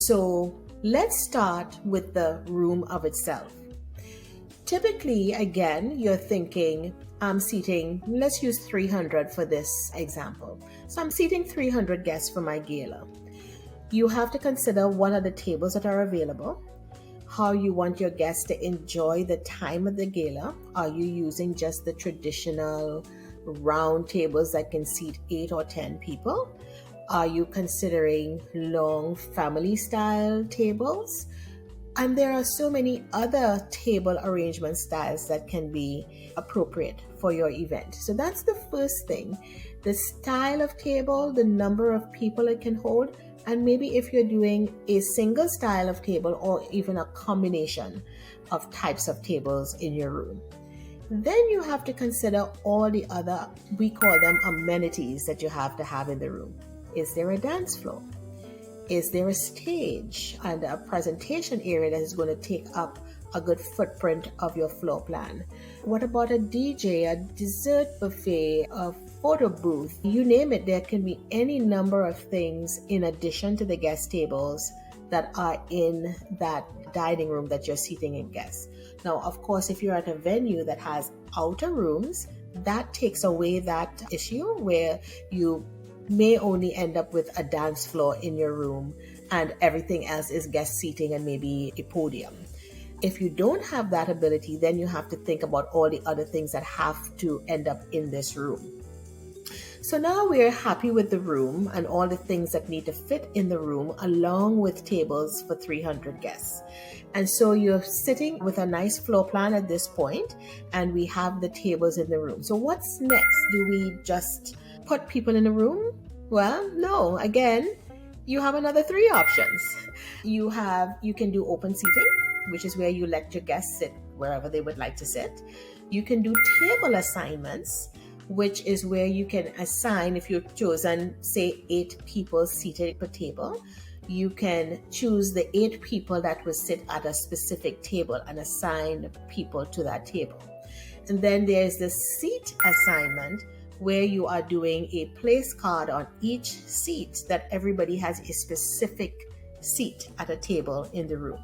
So let's start with the room of itself. Typically, again, you're thinking, I'm seating, let's use 300 for this example. So I'm seating 300 guests for my gala. You have to consider what are the tables that are available, how you want your guests to enjoy the time of the gala. Are you using just the traditional round tables that can seat 8 or 10 people? Are you considering long family style tables? And there are so many other table arrangement styles that can be appropriate for your event. So that's the first thing. The style of table, the number of people it can hold, and maybe if you're doing a single style of table or even a combination of types of tables in your room. Then you have to consider all the other, we call them amenities, that you have to have in the room. Is there a dance floor? Is there a stage and a presentation area that is going to take up a good footprint of your floor plan? What about a DJ, a dessert buffet, a photo booth? You name it, there can be any number of things in addition to the guest tables that are in that dining room that you're seating in guests. Now, of course, if you're at a venue that has outer rooms, that takes away that issue where you may only end up with a dance floor in your room and everything else is guest seating and maybe a podium. If you don't have that ability, then you have to think about all the other things that have to end up in this room. So now we're happy with the room and all the things that need to fit in the room, along with tables for 300 guests. And so you're sitting with a nice floor plan at this point, and we have the tables in the room. So what's next? Do we just put people in a room? Well, no. Again, you have another 3 options. You can do open seating, which is where you let your guests sit wherever they would like to sit. You can do table assignments, which is where you can assign, if you've chosen, say 8 people seated per table, you can choose the 8 people that will sit at a specific table and assign people to that table. And then there's the seat assignment, where you are doing a place card on each seat that everybody has a specific seat at a table in the room.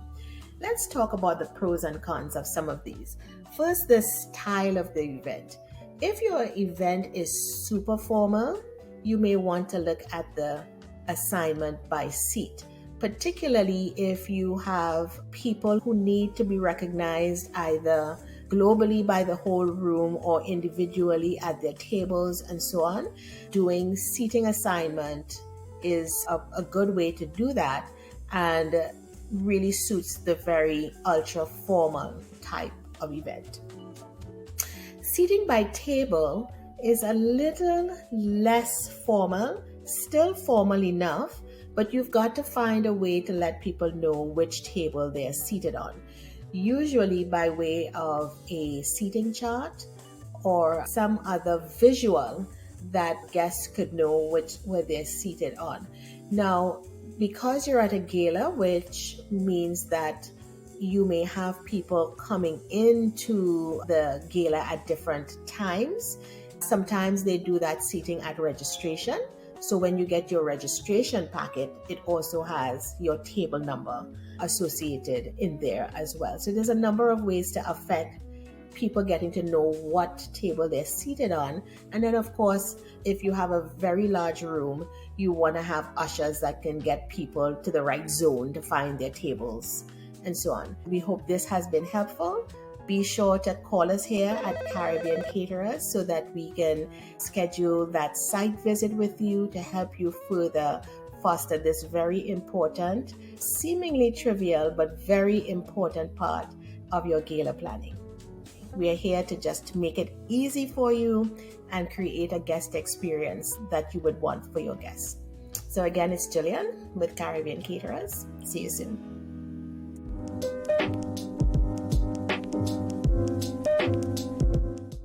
Let's talk about the pros and cons of some of these. First, the style of the event. If your event is super formal, you may want to look at the assignment by seat, particularly if you have people who need to be recognized either globally by the whole room or individually at their tables and so on. Doing seating assignment is a good way to do that and really suits the very ultra formal type of event. Seating by table is a little less formal, still formal enough, but you've got to find a way to let people know which table they're seated on. Usually by way of a seating chart or some other visual that guests could know where they're seated on. Now, because you're at a gala, which means that you may have people coming into the gala at different times. Sometimes they do that seating at registration. So when you get your registration packet, it also has your table number associated in there as well. So there's a number of ways to affect people getting to know what table they're seated on. And then, of course, if you have a very large room, you want to have ushers that can get people to the right zone to find their tables and so on. We hope this has been helpful. Be sure to call us here at Caribbean Caterers so that we can schedule that site visit with you to help you further foster this very important, seemingly trivial, but very important part of your gala planning. We are here to just make it easy for you and create a guest experience that you would want for your guests. So again, it's Jillian with Caribbean Caterers. See you soon.